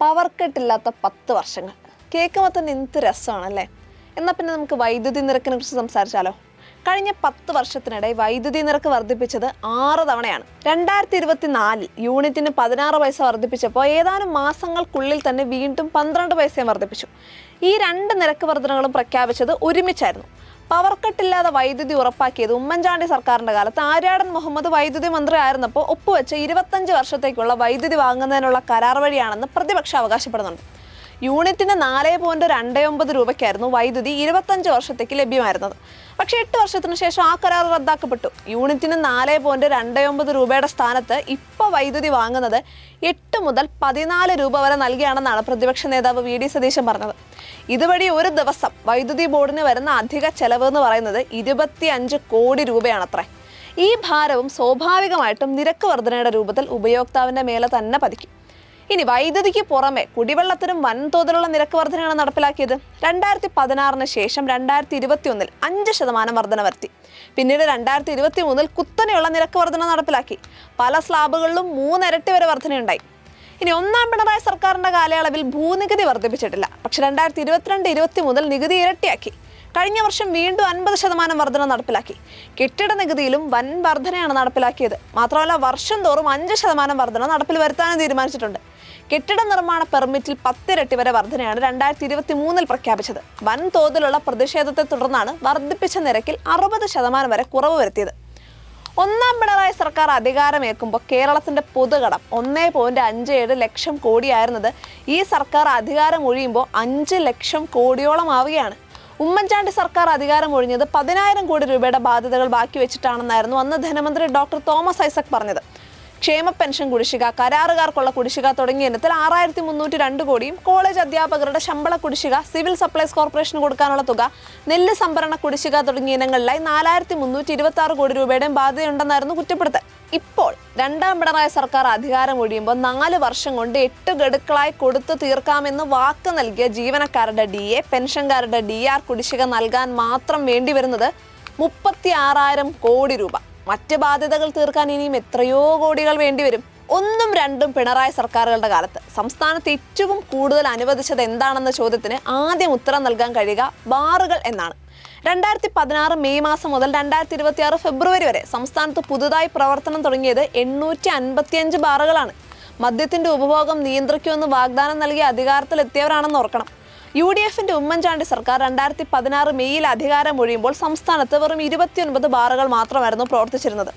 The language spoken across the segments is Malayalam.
പവർ കട്ടില്ലാത്ത 10 വർഷങ്ങൾ കേൾക്കുമ്പോൾ തന്നെ എന്ത് രസമാണല്ലേ. എന്നാൽ പിന്നെ നമുക്ക് വൈദ്യുതി നിരക്കിനെ കുറിച്ച് സംസാരിച്ചാലോ. കഴിഞ്ഞ 10 വർഷത്തിനിടെ വൈദ്യുതി നിരക്ക് വർദ്ധിപ്പിച്ചത് 6 തവണയാണ്. 2024 യൂണിറ്റിന് 16 പൈസ വർദ്ധിപ്പിച്ചപ്പോൾ ഏതാനും മാസങ്ങൾക്കുള്ളിൽ തന്നെ വീണ്ടും 12 പൈസയും വർദ്ധിപ്പിച്ചു. ഈ 2 നിരക്ക് വർധനകളും പ്രഖ്യാപിച്ചത് ഒരുമിച്ചായിരുന്നു. പവർ കട്ടില്ലാതെ വൈദ്യുതി ഉറപ്പാക്കിയത് ഉമ്മൻചാണ്ടി സർക്കാരിന്റെ കാലത്ത് ആര്യാടൻ മുഹമ്മദ് വൈദ്യുതി മന്ത്രി ആയിരുന്നപ്പോൾ ഒപ്പുവെച്ച് 25 വർഷത്തേക്കുള്ള വൈദ്യുതി വാങ്ങുന്നതിനുള്ള കരാർ വഴിയാണെന്ന് പ്രതിപക്ഷം അവകാശപ്പെടുന്നുണ്ട്. യൂണിറ്റിന് 4.29 രൂപയ്ക്കായിരുന്നു വൈദ്യുതി 25 വർഷത്തേക്ക് ലഭ്യമായിരുന്നത്. പക്ഷേ 8 വർഷത്തിന് ശേഷം ആ കരാർ റദ്ദാക്കപ്പെട്ടു. യൂണിറ്റിന് 4.29 രൂപയുടെ സ്ഥാനത്ത് ഇപ്പോൾ വൈദ്യുതി വാങ്ങുന്നത് 8 മുതൽ 14 രൂപ വരെ നൽകിയാണെന്നാണ് പ്രതിപക്ഷ നേതാവ് വി ഡി സതീശൻ പറഞ്ഞത്. ഇതുവഴി ഒരു ദിവസം വൈദ്യുതി ബോർഡിന് വരുന്ന അധിക ചെലവ് എന്ന് പറയുന്നത് 25 കോടി രൂപയാണത്രേ. ഈ ഭാരവും സ്വാഭാവികമായിട്ടും നിരക്ക് വർധനയുടെ രൂപത്തിൽ ഉപയോക്താവിന്റെ മേലെ തന്നെ പതിക്കും. ഇനി വൈദ്യുതിക്ക് പുറമെ കുടിവെള്ളത്തിനും വൻതോതിലുള്ള നിരക്ക് വർധനയാണ് നടപ്പിലാക്കിയത്. 2016 ശേഷം 2021 5% വർധന വരുത്തി. പിന്നീട് 2023 കുത്തനെയുള്ള നിരക്ക് വർധന നടപ്പിലാക്കി. പല സ്ലാബുകളിലും 3 ഇരട്ടി വരെ വർധനയുണ്ടായി. ഇനി ഒന്നാം പിണറായി സർക്കാരിന്റെ കാലയളവിൽ ഭൂനികുതി വർദ്ധിപ്പിച്ചിട്ടില്ല. പക്ഷെ 2022-23 നികുതി ഇരട്ടിയാക്കി. കഴിഞ്ഞ വർഷം വീണ്ടും 50% വർധന നടപ്പിലാക്കി. കെട്ടിട നികുതിയിലും വൻ വർധനയാണ് നടപ്പിലാക്കിയത്. മാത്രമല്ല വർഷം തോറും 5% വർധന നടപ്പിൽ വരുത്താനും തീരുമാനിച്ചിട്ടുണ്ട്. കെട്ടിട നിർമ്മാണ പെർമിറ്റിൽ 10 ഇരട്ടി വരെ വർധനയാണ് 2023 പ്രഖ്യാപിച്ചത്. വൻതോതിലുള്ള പ്രതിഷേധത്തെ തുടർന്നാണ് വർദ്ധിപ്പിച്ച നിരക്കിൽ 60% വരെ കുറവ് വരുത്തിയത്. ഒന്നാം പിണറായി സർക്കാർ അധികാരമേൽക്കുമ്പോൾ കേരളത്തിന്റെ പൊതുകടം 1.57 ലക്ഷം കോടിയായിരുന്നത് ഈ സർക്കാർ അധികാരം ഒഴിയുമ്പോൾ 5 ലക്ഷം കോടിയോളം ആവുകയാണ്. ഉമ്മൻചാണ്ടി സർക്കാർ അധികാരം ഒഴിഞ്ഞത് 10,000 കോടി രൂപയുടെ ബാധ്യതകൾ ബാക്കി വെച്ചിട്ടാണെന്നായിരുന്നു അന്ന് ധനമന്ത്രി ഡോക്ടർ തോമസ് ഐസക് പറഞ്ഞത്. ക്ഷേമ പെൻഷൻ കുടിശ്ശിക, കരാറുകാർക്കുള്ള കുടിശ്ശിക തുടങ്ങിയ ഇനത്തിൽ 6,302 കോടിയും, കോളേജ് അധ്യാപകരുടെ ശമ്പള കുടിശ്ശിക, സിവിൽ സപ്ലൈസ് കോർപ്പറേഷന് കൊടുക്കാനുള്ള തുക, നെല്ല് സംഭരണ കുടിശ്ശിക തുടങ്ങിയ ഇനങ്ങളിലായി 4,326 കോടി രൂപയുടെയും ബാധ്യതയുണ്ടെന്നായിരുന്നു കുറ്റപ്പെടുത്തൽ. ഇപ്പോൾ രണ്ടാം പിണറായി സർക്കാർ അധികാരം ഒഴിയുമ്പോൾ 4 വർഷം കൊണ്ട് 8 ഗഡുക്കളായി കൊടുത്തു തീർക്കാമെന്ന് വാക്ക് നൽകിയ ജീവനക്കാരുടെ DA, പെൻഷൻകാരുടെ DR കുടിശ്ശിക നൽകാൻ മാത്രം വേണ്ടിവരുന്നത് 36,000 കോടി രൂപ. മറ്റ് ബാധ്യതകൾ തീർക്കാൻ ഇനിയും എത്രയോ കോടികൾ വേണ്ടിവരും. 1ഉം 2ഉം പിണറായി സർക്കാരുകളുടെ കാലത്ത് സംസ്ഥാനത്ത് ഏറ്റവും കൂടുതൽ അനുവദിച്ചത് എന്താണെന്ന ചോദ്യത്തിന് ആദ്യം ഉത്തരം നൽകാൻ കഴിയുക ബാറുകൾ എന്നാണ്. 2016 മെയ് മാസം മുതൽ 2026 ഫെബ്രുവരി വരെ സംസ്ഥാനത്ത് പുതുതായി പ്രവർത്തനം തുടങ്ങിയത് 855 ബാറുകളാണ്. മദ്യത്തിന്റെ ഉപഭോഗം നിയന്ത്രിക്കുമെന്ന് വാഗ്ദാനം നൽകി അധികാരത്തിലെത്തിയവരാണെന്ന് ഓർക്കണം. UDFന്റെ ഉമ്മൻചാണ്ടി സർക്കാർ 2016 മെയ്യിൽ അധികാരം ഒഴിയുമ്പോൾ സംസ്ഥാനത്ത് വെറും 29 ബാറുകൾ മാത്രമായിരുന്നു പ്രവർത്തിച്ചിരുന്നത്.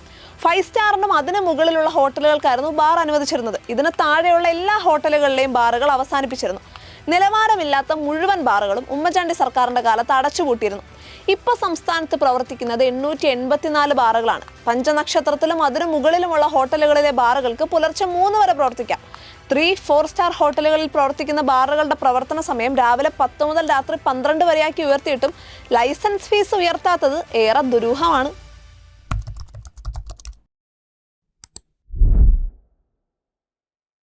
5 സ്റ്റാറിനും അതിന് മുകളിലുള്ള ഹോട്ടലുകൾക്കായിരുന്നു ബാർ അനുവദിച്ചിരുന്നത്. ഇതിന് താഴെയുള്ള എല്ലാ ഹോട്ടലുകളിലെയും ബാറുകൾ അവസാനിപ്പിച്ചിരുന്നു. നിലവാരമില്ലാത്ത മുഴുവൻ ബാറുകളും ഉമ്മൻചാണ്ടി സർക്കാരിന്റെ കാലത്ത് അടച്ചുപൂട്ടിയിരുന്നു. ഇപ്പോൾ സംസ്ഥാനത്ത് പ്രവർത്തിക്കുന്നത് 884 ബാറുകളാണ്. 5 നക്ഷത്രത്തിലും അതിനു മുകളിലുമുള്ള ഹോട്ടലുകളിലെ ബാറുകൾക്ക് പുലർച്ചെ 3 വരെ പ്രവർത്തിക്കാം. 3-4 സ്റ്റാർ ഹോട്ടലുകളിൽ പ്രവർത്തിക്കുന്ന ബാറുകളുടെ പ്രവർത്തന സമയം രാവിലെ 10 മുതൽ രാത്രി 12 വരെയാക്കി ഉയർത്തിയിട്ടും ലൈസൻസ് ഫീസ് ഉയർത്താത്തത് ഏറെ ദുരൂഹമാണ്.